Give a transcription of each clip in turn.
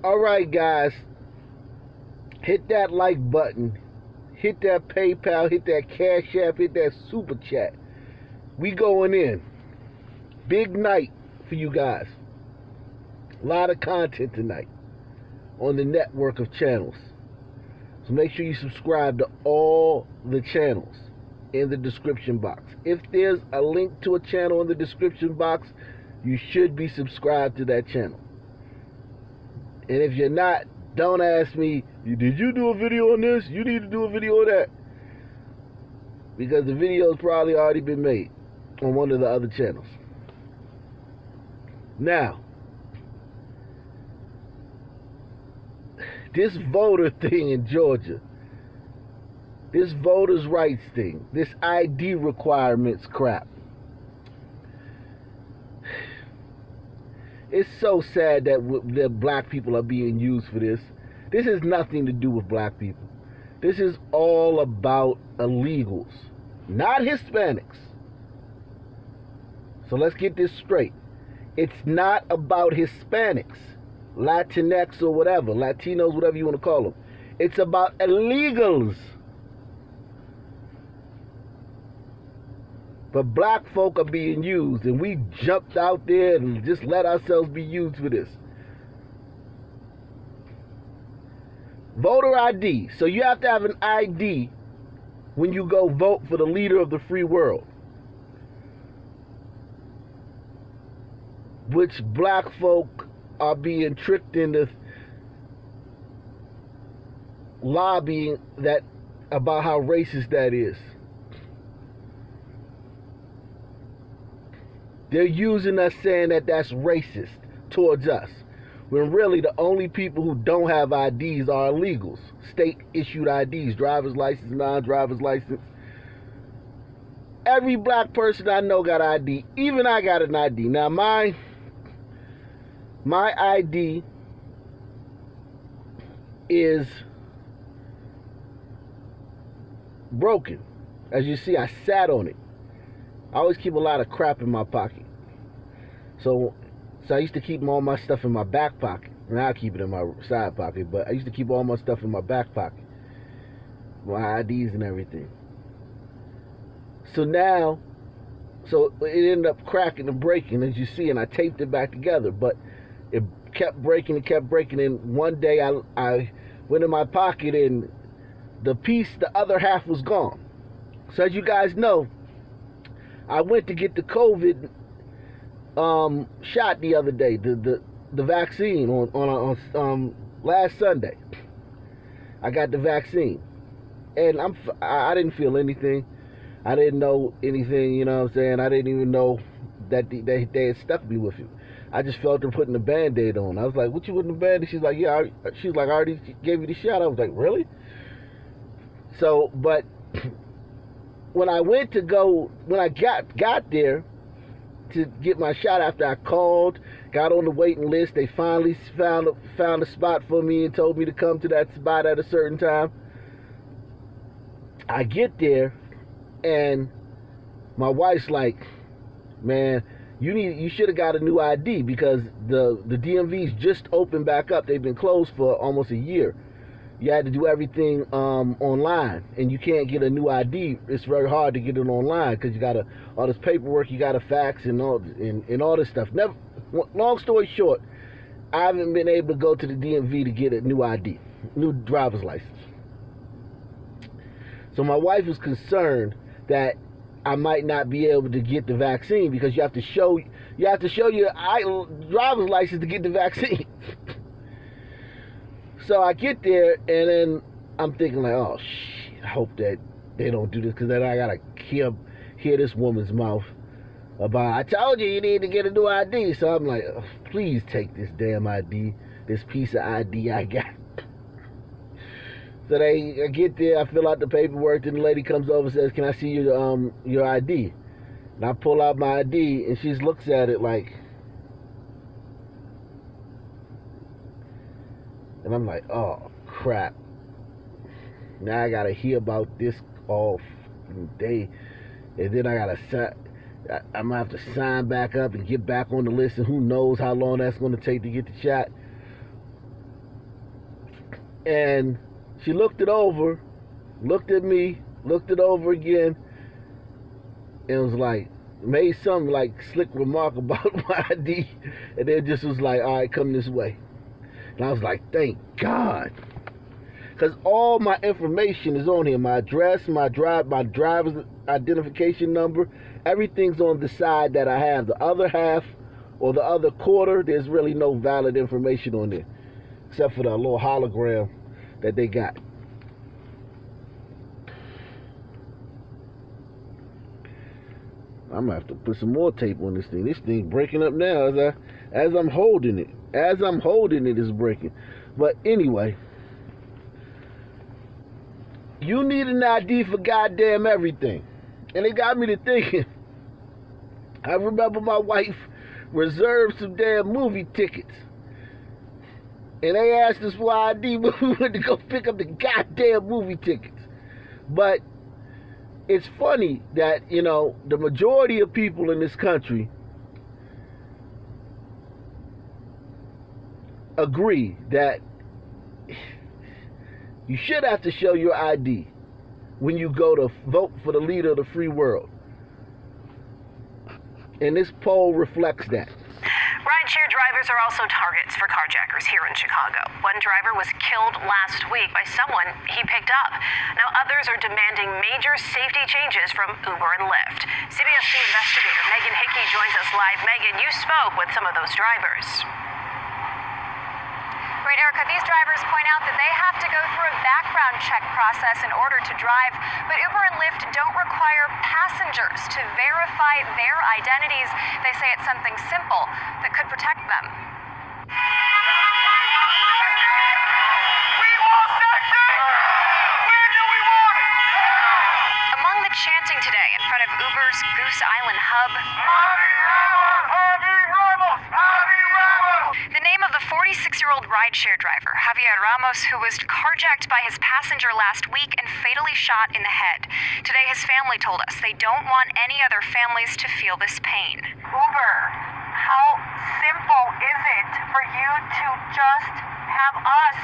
Alright guys, hit that like button, hit that PayPal, hit that Cash App, hit that Super Chat. We going in. Big night for you guys. A lot of content tonight on the network of channels. So make sure you subscribe to all the channels in the description box. If there's a link to a channel in the description box, you should be subscribed to that channel. And if you're not, don't ask me, did you do a video on this? You need to do a video on that. Because the video's probably already been made on one of the other channels. Now, this voter thing in Georgia, this voters' rights thing, this ID requirements crap, it's so sad that black people are being used for this. This has nothing to do with black people. This is all about illegals, not Hispanics. So let's get this straight. It's not about Hispanics, Latinx or whatever, Latinos, whatever you want to call them. It's about illegals. But black folk are being used, and we jumped out there and just let ourselves be used for this. Voter ID. So you have to have an ID when you go vote for the leader of the free world. Which black folk are being tricked into lobbying that about how racist that is. They're using us, saying that that's racist towards us, when really the only people who don't have IDs are illegals. State-issued IDs, driver's license, non-driver's license. Every black person I know got ID. Even I got an ID. Now, my ID is broken. As you see, I sat on it. I always keep a lot of crap in my pocket. So I used to keep all my stuff in my back pocket. Now I keep it in my side pocket, but I used to keep all my stuff in my back pocket. My IDs and everything. So now, it ended up cracking and breaking, as you see, and I taped it back together, but it kept breaking and kept breaking, and one day I went in my pocket and the other half was gone. So as you guys know, I went to get the COVID shot the other day, the vaccine on last Sunday. I got the vaccine, and I didn't feel anything. I didn't know anything, you know what I'm saying? I didn't even know that they had stuck me with it. I just felt her putting the Band-Aid on. I was like, what you putting the Band-Aid? She's like, yeah. She's like, I already gave you the shot. I was like, really? So, but when I got there to get my shot, after I called, got on the waiting list, they finally found a spot for me and told me to come to that spot at a certain time. I get there, and my wife's like, man, you should have got a new ID, because the DMV's just opened back up. They've been closed for almost a year. You had to do everything online, and you can't get a new ID. It's very hard to get it online because you got all this paperwork, you got to fax and all this stuff. Long story short, I haven't been able to go to the DMV to get a new ID, new driver's license. So my wife is concerned that I might not be able to get the vaccine, because you have to show your driver's license to get the vaccine. So I get there, and then I'm thinking like, oh shit, I hope that they don't do this, because then I gotta hear this woman's mouth about, I told you need to get a new ID. So I'm like, oh, please take this damn ID, this piece of ID I got. So I get there, I fill out the paperwork, then the lady comes over and says, can I see your ID? And I pull out my ID, and she looks at it like, and I'm like, oh crap. Now I gotta hear about this all day, and then I gotta I'm gonna have to sign back up and get back on the list, and who knows how long that's gonna take to get the shot. And she looked it over, looked at me, looked it over again, and was like, made some like slick remark about my ID, and then just was like, all right, come this way. And I was like, thank God. Because all my information is on here. My address, my driver's identification number, everything's on the side that I have. The other half or the other quarter, there's really no valid information on there, except for the little hologram that they got. I'm gonna have to put some more tape on this thing. This thing's breaking up now as I'm holding it. As I'm holding it, it's breaking. But anyway, you need an ID for goddamn everything. And it got me to thinking. I remember my wife reserved some damn movie tickets. And they asked us for ID when we went to go pick up the goddamn movie tickets. But it's funny that, you know, the majority of people in this country agree that you should have to show your ID when you go to vote for the leader of the free world. And this poll reflects that. Rideshare drivers are also targets for carjackers here in Chicago. One driver was killed last week by someone he picked up. Now others are demanding major safety changes from Uber and Lyft. CBS investigator Megan Hickey joins us live. Megan, you spoke with some of those drivers. Right, Erica, these drivers point out that they have to go through a background check process in order to drive, but Uber and Lyft don't require passengers to verify their identities. They say it's something simple that could protect them. We want safety! Where do we want it? Among the chanting today in front of Uber's Goose Island hub, the name of the 46-year-old rideshare driver, Javier Ramos, who was carjacked by his passenger last week and fatally shot in the head. Today, his family told us they don't want any other families to feel this pain. Uber, how simple is it for you to just have us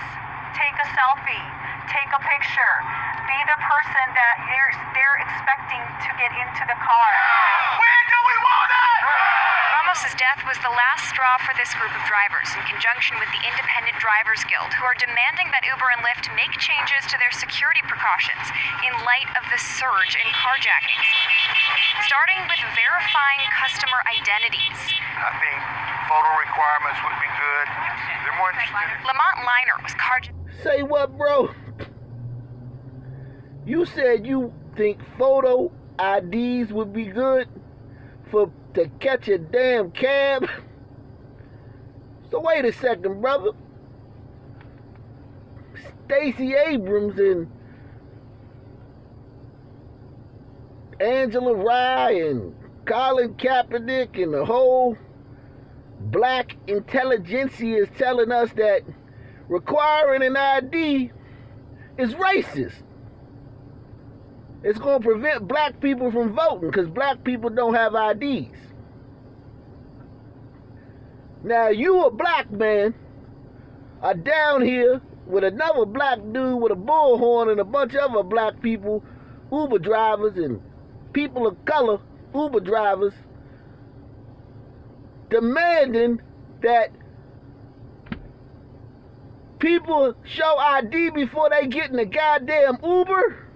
take a selfie, take a picture, be the person that they're expecting to get into the car? Where do we want it? Ramos's death was the last straw for this group of drivers, in conjunction with the Independent Drivers Guild, who are demanding that Uber and Lyft make changes to their security precautions in light of the surge in carjackings, starting with verifying customer identities. I think photo requirements would be good. They're more interested. Lamont Liner was carjacked. Say what, bro? You said you think photo IDs would be good to catch a damn cab? So wait a second, brother. Stacy Abrams and Angela Rye and Colin Kaepernick and the whole black intelligentsia is telling us that requiring an ID is racist. It's going to prevent black people from voting because black people don't have IDs. Now, you, a black man, are down here with another black dude with a bullhorn and a bunch of other black people, Uber drivers and people of color, Uber drivers, demanding that people show ID before they get in the goddamn Uber.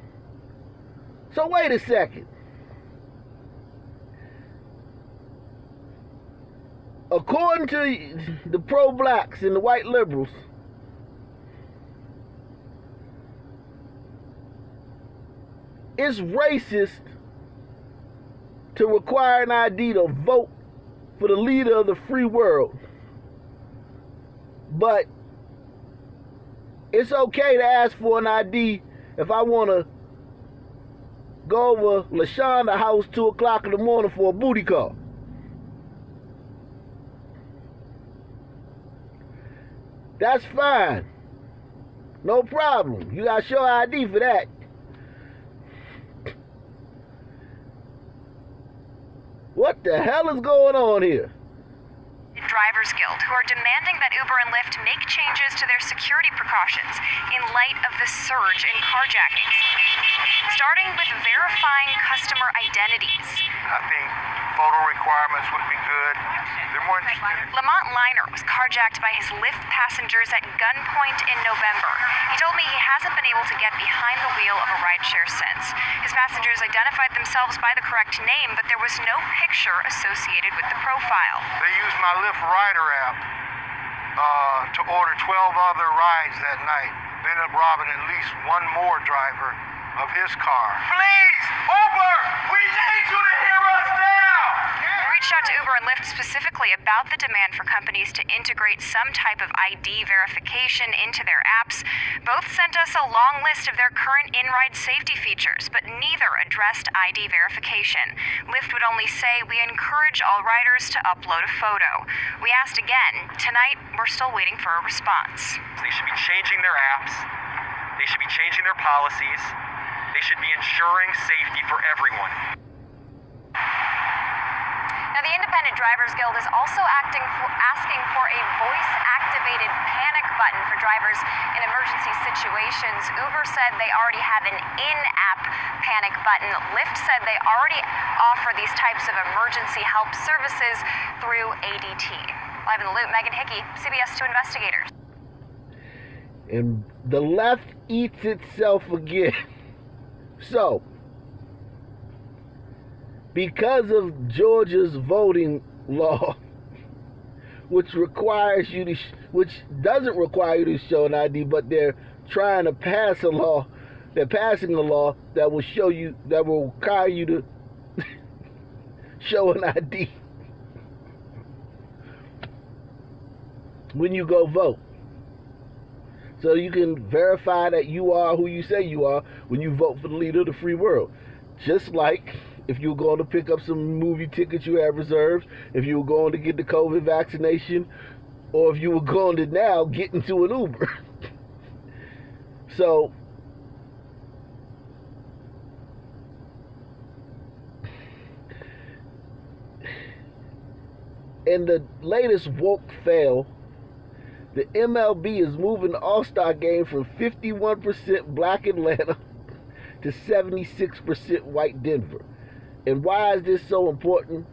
So wait a second. According to the pro-blacks and the white liberals, it's racist to require an ID to vote for the leader of the free world. But it's okay to ask for an ID if I want to go over LaShonda's house 2 o'clock in the morning for a booty call. That's fine. No problem. You got to show ID for that. What the hell is going on here? Drivers Guild, who are demanding that Uber and Lyft make changes to their security precautions in light of the surge in carjackings. Starting with verifying customer identities. I think photo requirements would be good. They're more interested in Lamont Liner was carjacked by his Lyft passengers at gunpoint in November. He told me he hasn't been able to get behind the wheel of a rideshare since. His passengers identified themselves by the correct name, but there was no picture associated with the profile. They use my Lyft Rider app to order 12 other rides that night. They ended up robbing at least one more driver of his car. Please, Uber, we need you to hear us now! We reached out to Uber and Lyft specifically about the demand for companies to integrate some type of ID verification into their apps. Both sent us a long list of their current in-ride safety features, but neither addressed ID verification. Lyft would only say, we encourage all riders to upload a photo. We asked again. Tonight, we're still waiting for a response. They should be changing their apps. They should be changing their policies. They should be ensuring safety for everyone. Now, the Independent Drivers Guild is also asking for a voice-activated panic button for drivers in emergency situations. Uber said they already have an in-app panic button. Lyft said they already offer these types of emergency help services through ADT. Live in the Loop, Megan Hickey, CBS 2 Investigators. And the left eats itself again. So, because of Georgia's voting law, which requires you to, which doesn't require you to show an ID, but they're trying to pass a law. They're passing a law that will show you, that will require you to show an ID when you go vote. So you can verify that you are who you say you are when you vote for the leader of the free world. Just like if you were going to pick up some movie tickets you have reserved, if you were going to get the COVID vaccination, or if you were going to now get into an Uber. So, in the latest woke fail, the MLB is moving the All-Star game from 51% black Atlanta to 76% white Denver. And why is this so important?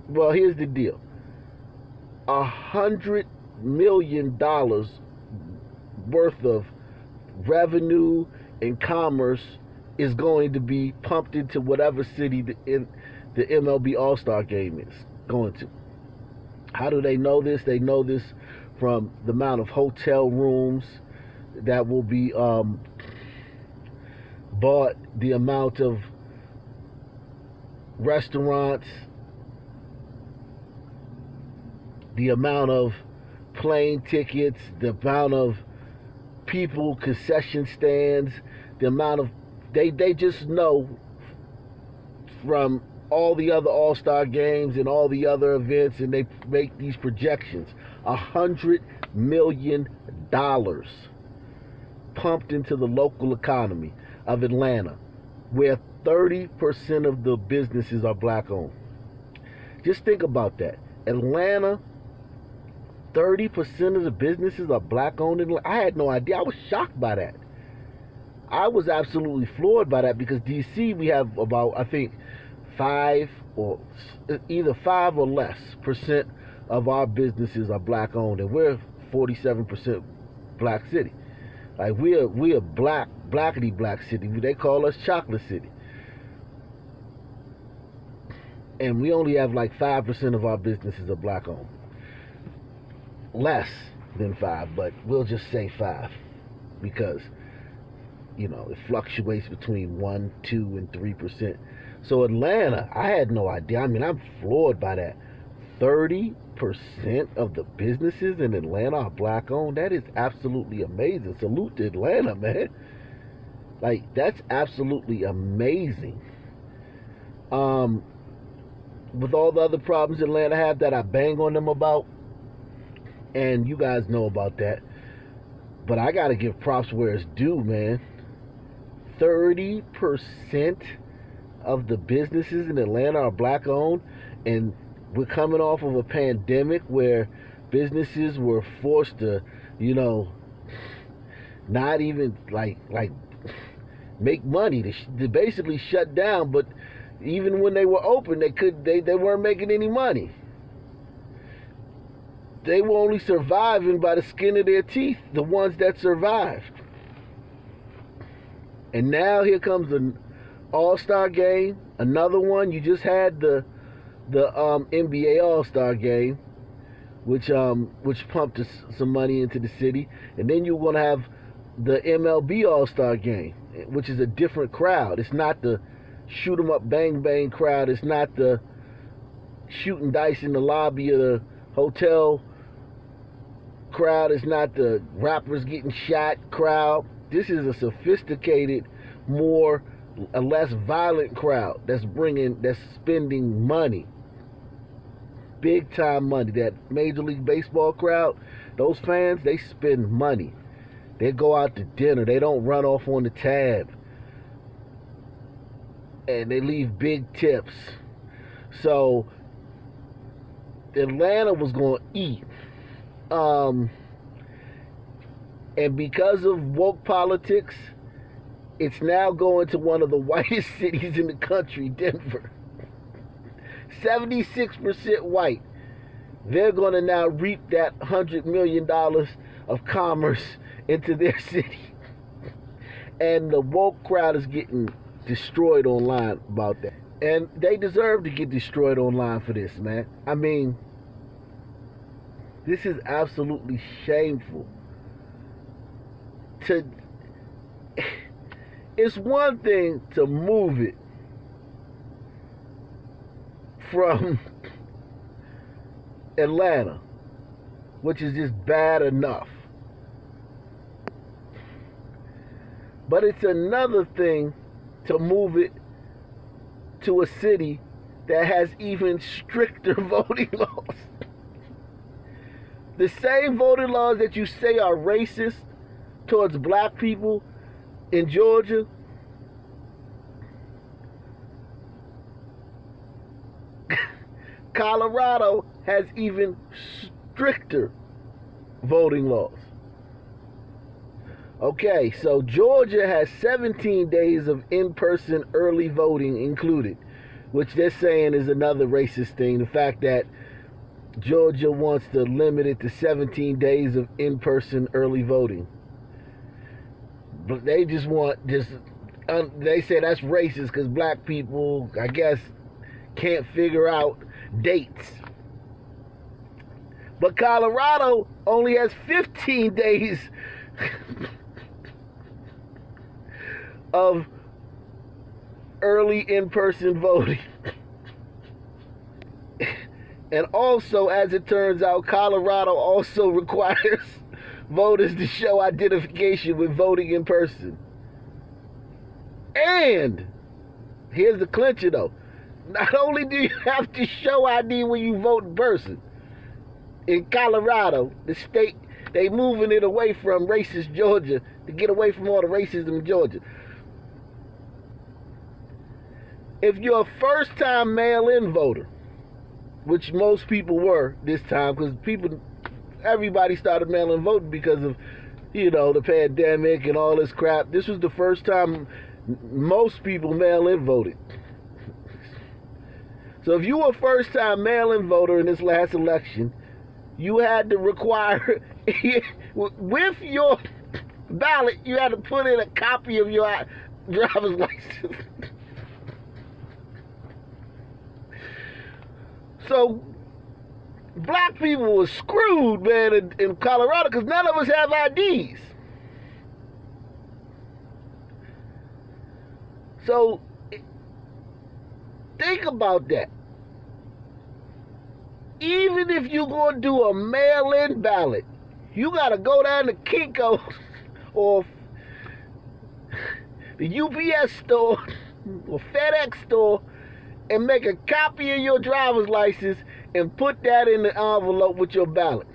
Well, here's the deal. $100 million worth of revenue and commerce is going to be pumped into whatever city the MLB All-Star game is going to. How do they know this? They know this from the amount of hotel rooms that will be bought, the amount of restaurants, the amount of plane tickets, the amount of people, concession stands, the amount of, they just know from all the other All-Star games and all the other events, and they make these projections. $100 million pumped into the local economy of Atlanta, where 30% of the businesses are black owned. Just think about that. Atlanta, 30% of the businesses are black owned. I had no idea. I was shocked by that. I was absolutely floored by that, because DC, we have about, I think, 5 or either 5 or less percent of our businesses are black owned, and we're 47% black city. Like we're blackety black city. They call us chocolate city. And we only have like 5% of our businesses are black owned. Less than 5, but we'll just say 5, because you know it fluctuates between 1, 2, and 3%. So Atlanta, I had no idea. I mean, I'm floored by that. 30% of the businesses in Atlanta are black owned. That is absolutely amazing. Salute to Atlanta, man. Like, that's absolutely amazing. With all the other problems Atlanta have that I bang on them about, and you guys know about that, but I gotta give props where it's due, man. 30% of the businesses in Atlanta are black owned, and we're coming off of a pandemic where Businesses were forced to, not even like make money. They basically shut down. But even when they were open, they weren't making any money. They were only surviving by the skin of their teeth, the ones that survived. And now here comes an All-Star game, another one. You just had the NBA All-Star game, which pumped some money into the city, and then you're gonna have the MLB All-Star game, which is a different crowd. It's not the shoot 'em up bang bang crowd. It's not the shooting dice in the lobby of the hotel crowd. It's not the rappers getting shot crowd. This is a sophisticated, a less violent crowd that's spending money, big time money. That Major League Baseball crowd, those fans, they spend money. They go out to dinner. They don't run off on the tab, and they leave big tips. So Atlanta was going to eat. And because of woke politics, it's now going to one of the whitest cities in the country, Denver. 76% white. They're going to now reap that $100 million of commerce into their city. And the woke crowd is getting destroyed online about that. And they deserve to get destroyed online for this, man. I mean, this is absolutely shameful. It's one thing to move it from Atlanta, which is just bad enough. But it's another thing to move it to a city that has even stricter voting laws. The same voting laws that you say are racist towards black people in Georgia, Colorado has even stricter voting laws. Okay, so Georgia has 17 days of in-person early voting included, which they're saying is another racist thing. The fact that Georgia wants to limit it to 17 days of in-person early voting. But they just they say that's racist because black people, I guess, can't figure out dates. But Colorado only has 15 days of early in-person voting. And also, as it turns out, Colorado also requires voters to show identification with voting in person. And here's the clincher though. Not only do you have to show ID when you vote in person, in Colorado, the state, they moving it away from racist Georgia to get away from all the racism in Georgia. If you're a first-time mail-in voter, which most people were this time, because everybody started mail-in voting because of, the pandemic and all this crap. This was the first time most people mail-in voted. So if you were a first-time mail-in voter in this last election, you had to require, with your ballot, you had to put in a copy of your driver's license. So black people were screwed, man, in Colorado because none of us have IDs. So think about that. Even if you're going to do a mail-in ballot, you got to go down to Kinko's or the UPS store or FedEx store and make a copy of your driver's license and put that in the envelope with your ballot.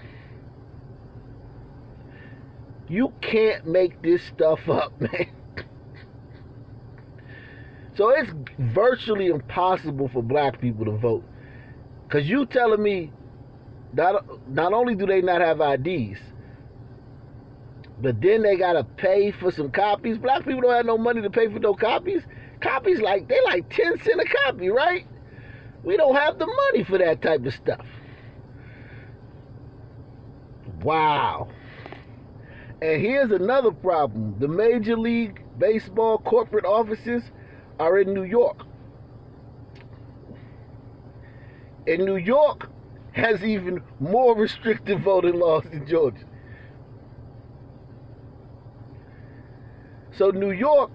You can't make this stuff up, man. So it's virtually impossible for black people to vote. Because you telling me not only do they not have IDs, but then they gotta pay for some copies. Black people don't have no money to pay for no copies. Copies they like 10 cents a copy, right? We don't have the money for that type of stuff. Wow. And here's another problem. The Major League Baseball corporate offices are in New York. And New York has even more restrictive voting laws than Georgia. So New York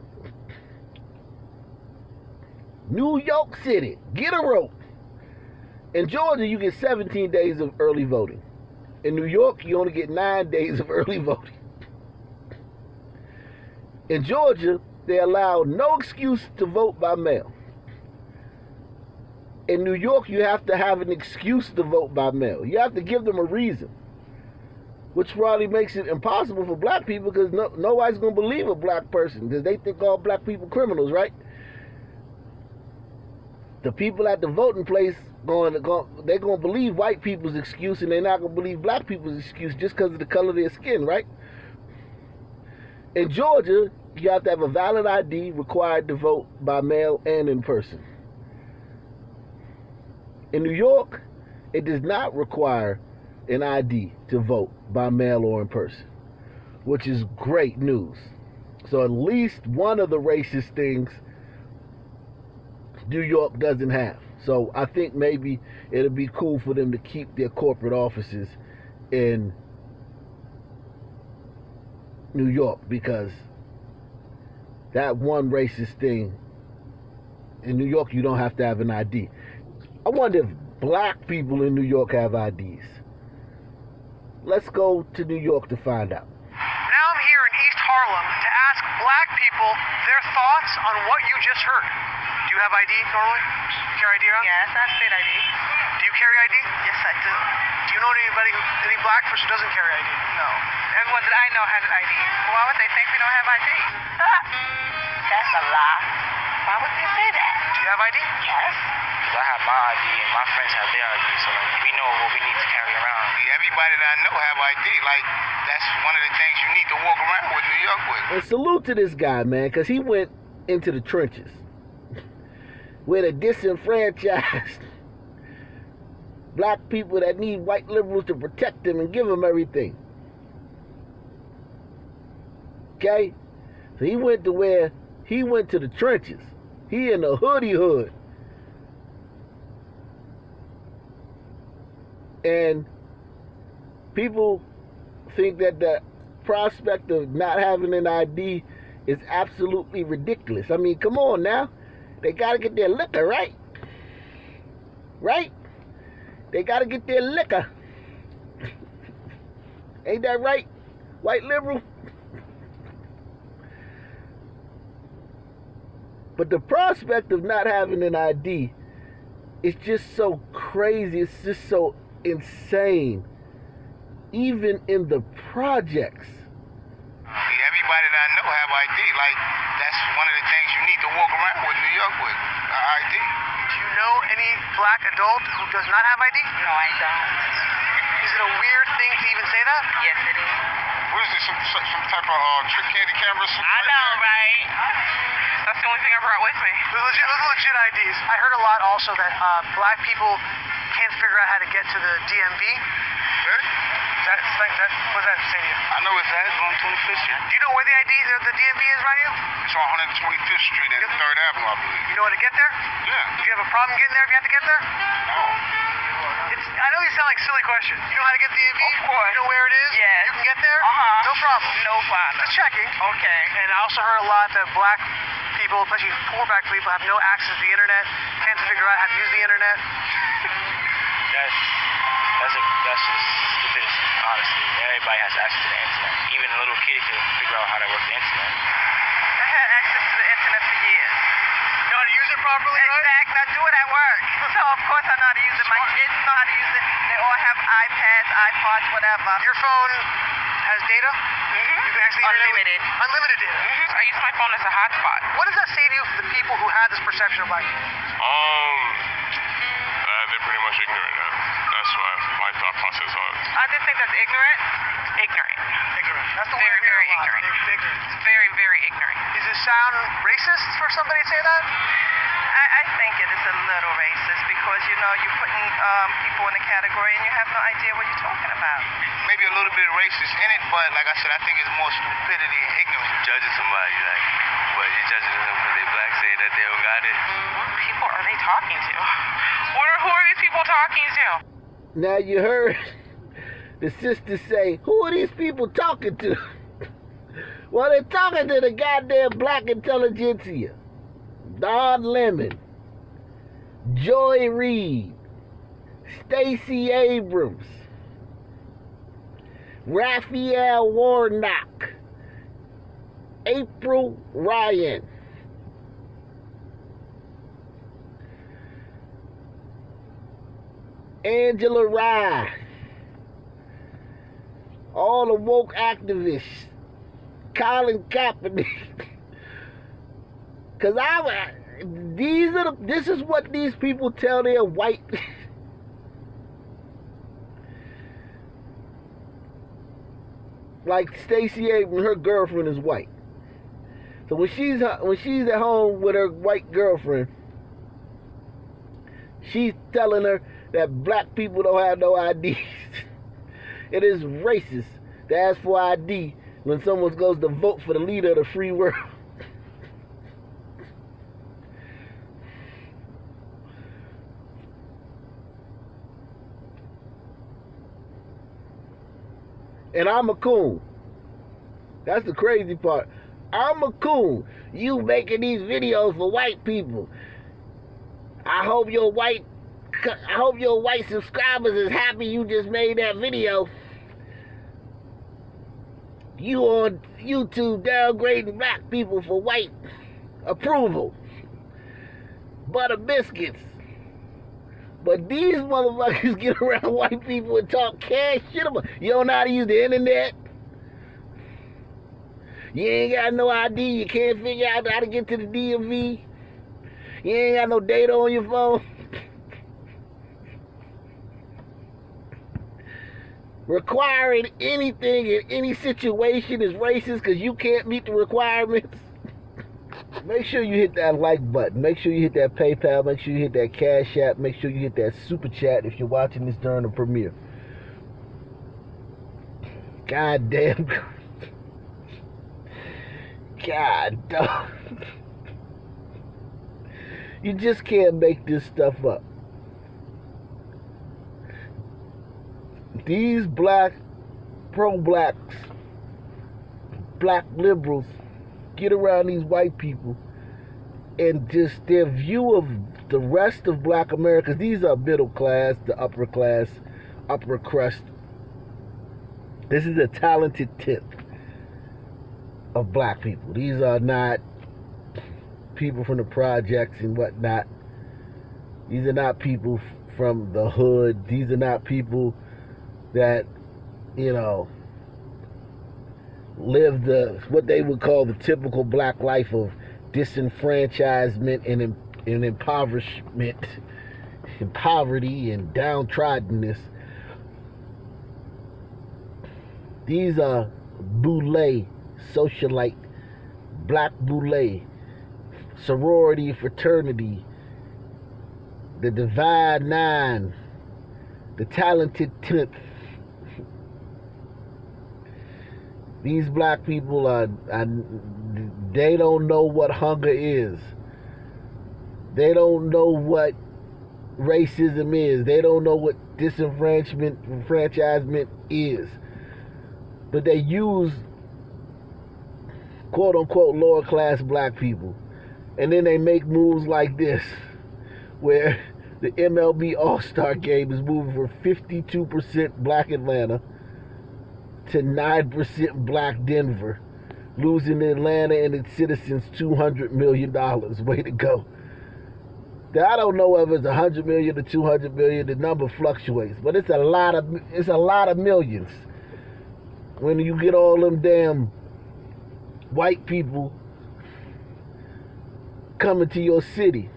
City, get a rope. In Georgia, you get 17 days of early voting. In New York, you only get 9 days of early voting. In Georgia, they allow no excuse to vote by mail. In New York, you have to have an excuse to vote by mail. You have to give them a reason, which probably makes it impossible for black people because nobody's going to believe a black person because they think all black people criminals, right? The people at the voting place, they're going to believe white people's excuse and they're not going to believe black people's excuse just because of the color of their skin, right? In Georgia, you have to have a valid ID required to vote by mail and in person. In New York, it does not require an ID to vote by mail or in person, which is great news. So at least one of the racist things New York doesn't have. So I think maybe it'll be cool for them to keep their corporate offices in New York because that one racist thing, in New York you don't have to have an ID. I wonder if black people in New York have IDs. Let's go to New York to find out. Now I'm here in East Harlem to ask black people their thoughts on what you just heard. Do you have ID normally? You carry ID around? Yes, I have state ID. Do you carry ID? Yes, I do. Do you know any black person who doesn't carry ID? No. Everyone that I know has an ID. Why would they think we don't have ID? That's a lie. Why would they say that? Do you have ID? Yes. I have my ID and my friends have their ID, so we know what we need to carry around. Everybody that I know have ID. That's one of the things you need to walk around with New York with. And salute to this guy, man, because he went into the trenches where the disenfranchised black people that need white liberals to protect them and give them everything. Okay? So he went to the trenches. He in the hood. And people think that the prospect of not having an ID is absolutely ridiculous. I mean, come on now. They got to get their liquor, right? Right? They got to get their liquor. Ain't that right, white liberal? But the prospect of not having an ID is just so crazy. It's just so insane. Even in the projects. Everybody that I know have ID. That's one of the things you need to walk around with New York with. ID. Do you know any black adult who does not have ID? No, I don't. Is it a weird thing to even say that? Yes, it is. What is this, some type of trick candy camera? I know, right? That's the only thing I brought with me. Those legit IDs. I heard a lot also that black people can't figure out how to get to the DMV. Really? What does that say to you? I know it's that. It's on 25th Street. Do you know where the DMV is right here? It's on 125th Street and 3rd Avenue, I believe. You know how to get there? Yeah. Do you have a problem getting there if you have to get there? No. I know these sound like silly questions. You know how to get to the DMV? Of course. You know where it is? Yes. You can get there? Uh-huh. No problem. No problem. Just checking. Okay. And I also heard a lot that black people, especially poor black people, have no access to the internet, can't figure out how to use the internet. That's just stupidity, honestly. Everybody has access to the internet. Even a little kid can figure out how to work the internet. I had access to the internet for years. You know how to use it properly, right? Exactly. I do it at work. So, of course, I know how to use it. My kids know how to use it. They all have iPads, iPods, whatever. Your phone has data? Mm-hmm. You can actually Unlimited. Unlimited data. Mm-hmm. I use my phone as a hotspot. What does that say to you for the people who have this perception of black people? They're pretty much ignorant. That's my thought thought process are? I just think that's ignorant. Ignorant. Ignorant. That's the Very, very ignorant. Ignorant. Very, very ignorant. Does it sound racist for somebody to say that? I think it is a little racist because, you know, you're putting people in a category and you have no idea what you're talking about. Maybe a little bit of racist in it, but like I said, I think it's more stupidity and ignorance. Judging somebody, like, but you judging them because they black, saying that they don't got it. What people are they talking to? Who are these people talking to? Now you heard the sister say, who are these people talking to? Well, they're talking to the goddamn black intelligentsia. Don Lemon, Joy Reid, Stacy Abrams, Raphael Warnock, April Ryan, Angela Rye, all the woke activists, Colin Kaepernick. Cause this is what these people tell their white like Stacy Abrams, her girlfriend is white. So when she's at home with her white girlfriend, she's telling her that black people don't have no IDs. It is racist to ask for ID when someone goes to vote for the leader of the free world. And I'm a coon. That's the crazy part. I'm a coon. You making these videos for white people. I hope your white subscribers is happy you just made that video. You on YouTube downgrading black people for white approval. Butter biscuits. But these motherfuckers get around white people and talk cash shit about. You don't know how to use the internet. You ain't got no ID. You can't figure out how to get to the DMV. You ain't got no data on your phone. Requiring anything in any situation is racist because you can't meet the requirements. Make sure you hit that like button. Make sure you hit that PayPal. Make sure you hit that Cash App. Make sure you hit that Super Chat if you're watching this during the premiere. God damn. God damn. You just can't make this stuff up. These pro-blacks, black liberals, get around these white people and just their view of the rest of black America. These are middle class, the upper class, upper crust. This is a talented tenth of black people. These are not people from the projects and whatnot. These are not people from the hood. These are not people that, you know, live what they would call the typical black life of disenfranchisement and impoverishment and poverty and downtroddenness. These are boule, socialite, black boule, sorority, fraternity, the divine nine, the talented tenth. These black people they don't know what hunger is. They don't know what racism is. They don't know what disenfranchisement is. But they use quote unquote lower class black people. And then they make moves like this, where the MLB All-Star game is moving from 52% black Atlanta to 9% black Denver, losing Atlanta and its citizens $200 million. Way to go. Now, I don't know whether it's 100 million or 200 million. The number fluctuates, but it's a lot of millions. When you get all them damn white people coming to your city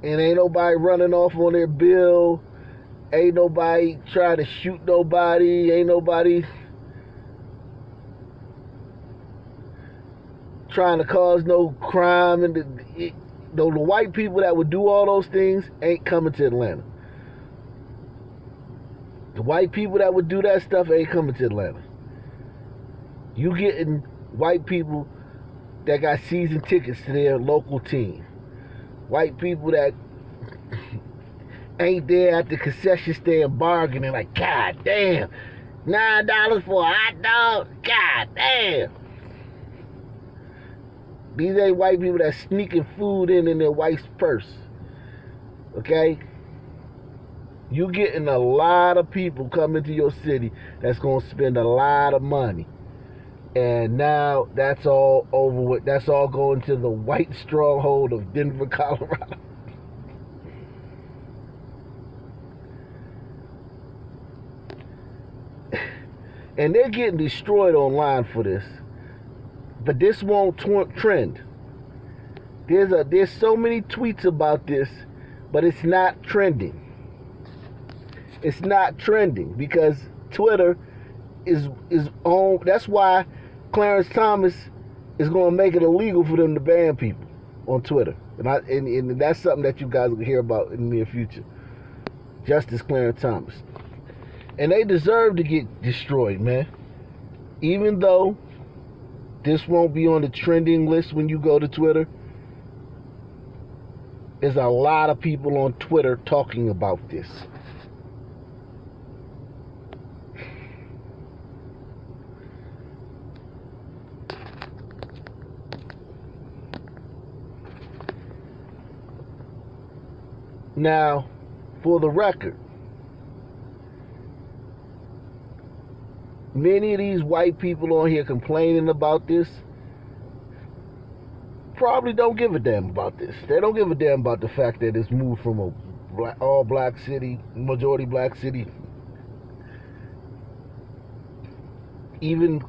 And ain't nobody running off on their bill. Ain't nobody trying to shoot nobody. Ain't nobody trying to cause no crime. And the white people that would do all those things ain't coming to Atlanta. The white people that would do that stuff ain't coming to Atlanta. You getting white people that got season tickets to their local team. White people that ain't there at the concession stand bargaining like, God damn, $9 for a hot dog? God damn. These ain't white people that's sneaking food in their wife's purse. Okay? You getting a lot of people coming to your city that's going to spend a lot of money. And now that's all over with. That's all going to the white stronghold of Denver, Colorado. And they're getting destroyed online for this. But this won't trend. There's so many tweets about this, but it's not trending. It's not trending because Twitter is on. That's why Clarence Thomas is going to make it illegal for them to ban people on Twitter. And that's something that you guys will hear about in the near future. Justice Clarence Thomas. And they deserve to get destroyed, man. Even though this won't be on the trending list when you go to Twitter, there's a lot of people on Twitter talking about this. Now, for the record, many of these white people on here complaining about this probably don't give a damn about this. They don't give a damn about the fact that it's moved from a all-black city, majority black city. Even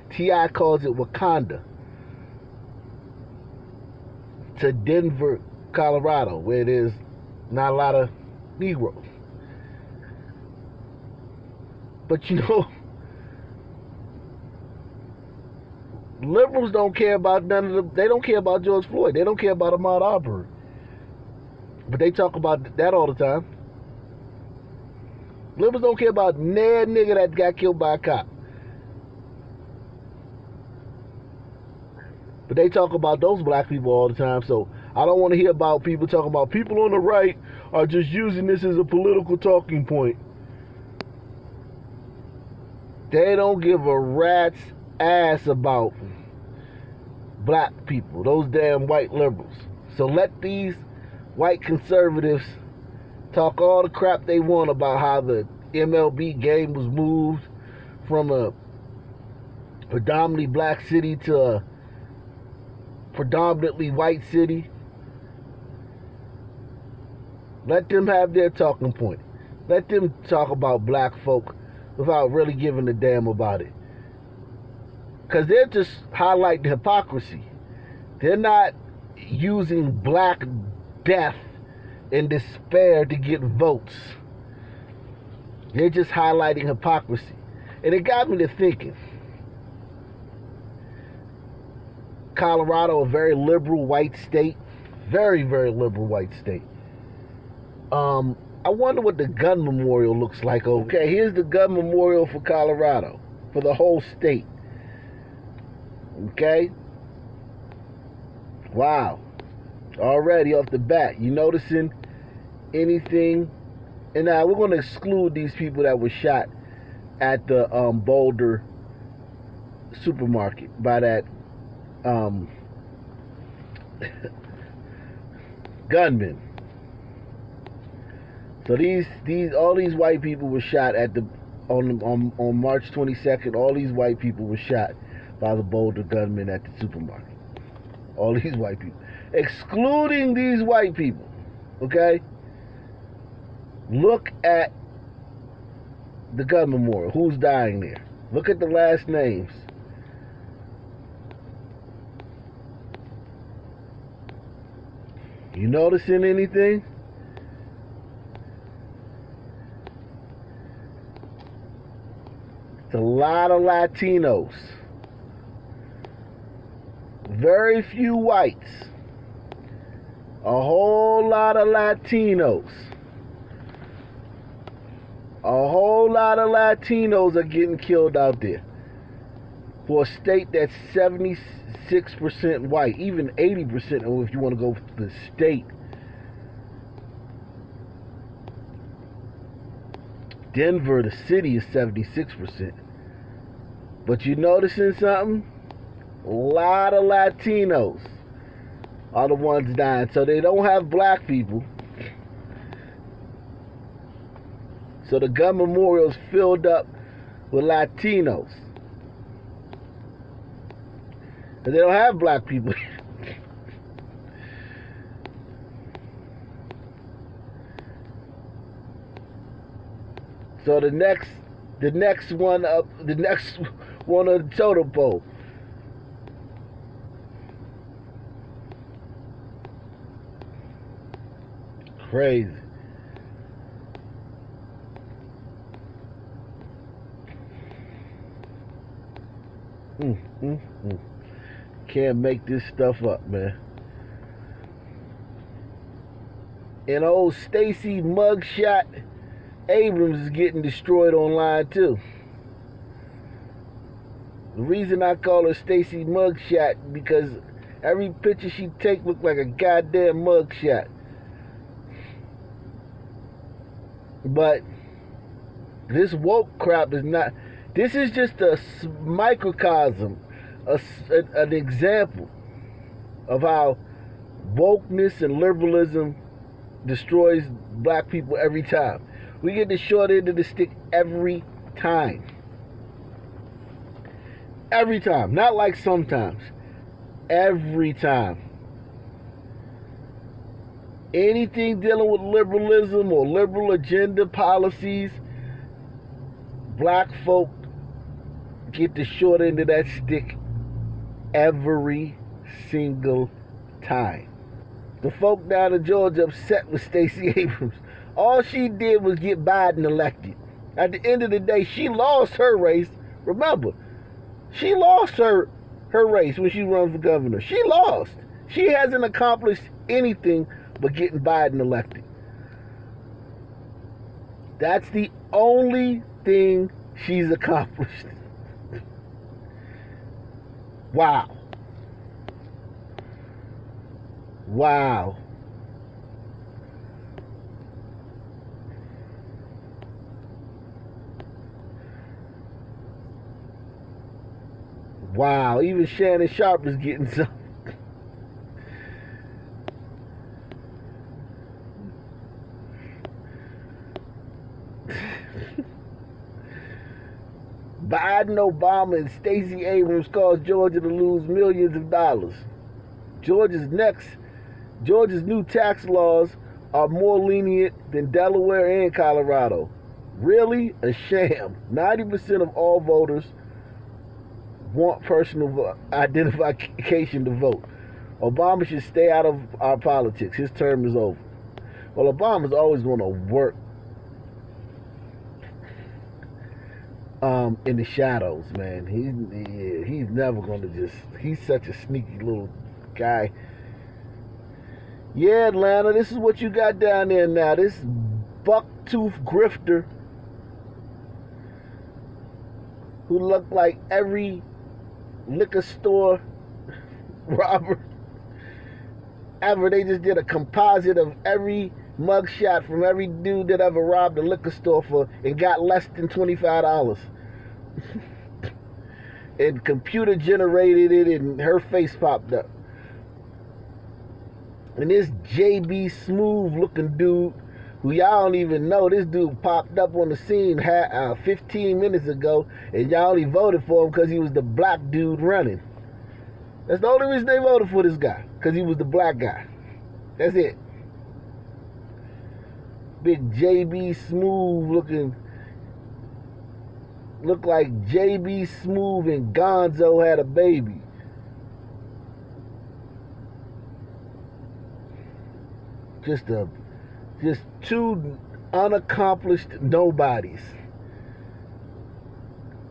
T.I. calls it Wakanda, to Denver, Colorado, where there's not a lot of Negroes. But you know, liberals don't care about none of they don't care about George Floyd. They don't care about Ahmaud Arbery. But they talk about that all the time. Liberals don't care about that nigga that got killed by a cop. But they talk about those black people all the time. So I don't want to hear about people talking about people on the right are just using this as a political talking point. They don't give a rat's ass about black people, those damn white liberals. So let these white conservatives talk all the crap they want about how the MLB game was moved from a predominantly black city to a predominantly white city. Let them have their talking point. Let them talk about black folk without really giving a damn about it. Because they're just highlighting hypocrisy. They're not using black death and despair to get votes. They're just highlighting hypocrisy. And it got me to thinking. Colorado, a very liberal white state. Very, very liberal white state. I wonder what the gun memorial looks like. Okay, here's the gun memorial for Colorado. For the whole state. Okay? Wow. Already off the bat, you noticing anything? And now we're going to exclude these people that were shot at the Boulder supermarket by that gunman. So all these white people were shot at on March 22nd. All these white people were shot by the Boulder gunman at the supermarket. All these white people. Excluding these white people. Okay? Look at the gun memorial. Who's dying there? Look at the last names. You noticing anything? It's a lot of Latinos. Very few whites. A whole lot of Latinos. A whole lot of Latinos are getting killed out there. For a state that's 76% white, even 80% if you want to go to the state. Denver, the city, is 76%. But you noticing something? A lot of Latinos are the ones dying. So they don't have black people. So the gun memorial's filled up with Latinos. And they don't have black people. So the next one up, the next one on the totem pole. Crazy. Can't make this stuff up, man. And old Stacy mugshot Abrams is getting destroyed online too. The reason I call her Stacy mugshot because every picture she take look like a goddamn mugshot. But this woke crap is not. This is just a microcosm, an example of how wokeness and liberalism destroys black people every time. We get the short end of the stick every time. Every time. Not like sometimes. Every time. Anything dealing with liberalism or liberal agenda policies, black folk get the short end of that stick every single time. The folk down in Georgia upset with Stacy Abrams. All she did was get Biden elected. At the end of the day, she lost her race. Remember, she lost her race when she ran for governor. She lost. She hasn't accomplished anything but getting Biden elected. That's the only thing she's accomplished. Wow. Wow. Wow, even Shannon Sharp is getting some. Biden, Obama, and Stacy Abrams caused Georgia to lose millions of dollars. Georgia's new tax laws are more lenient than Delaware and Colorado. Really? A sham. 90% of all voters want personal identification to vote. Obama should stay out of our politics. His term is over. Well, Obama's always going to work in the shadows, man. He's never going to just... He's such a sneaky little guy. Yeah, Atlanta, this is what you got down there now. This buck-tooth grifter who looked like every liquor store robber ever. They just did a composite of every mugshot from every dude that ever robbed a liquor store for and got less than $25. And computer generated it and her face popped up. And this JB Smooth looking dude, who y'all don't even know, this dude popped up on the scene 15 minutes ago, and y'all only voted for him because he was the black dude running. That's the only reason they voted for this guy, because he was the black guy. That's it. Big JB Smooth looking, looked like JB Smooth and Gonzo had a baby. Just two unaccomplished nobodies.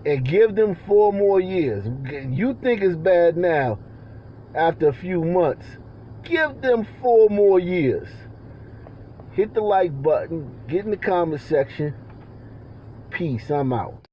And give them 4 more years. You think it's bad now after a few months. Give them 4 more years. Hit the like button. Get in the comment section. Peace. I'm out.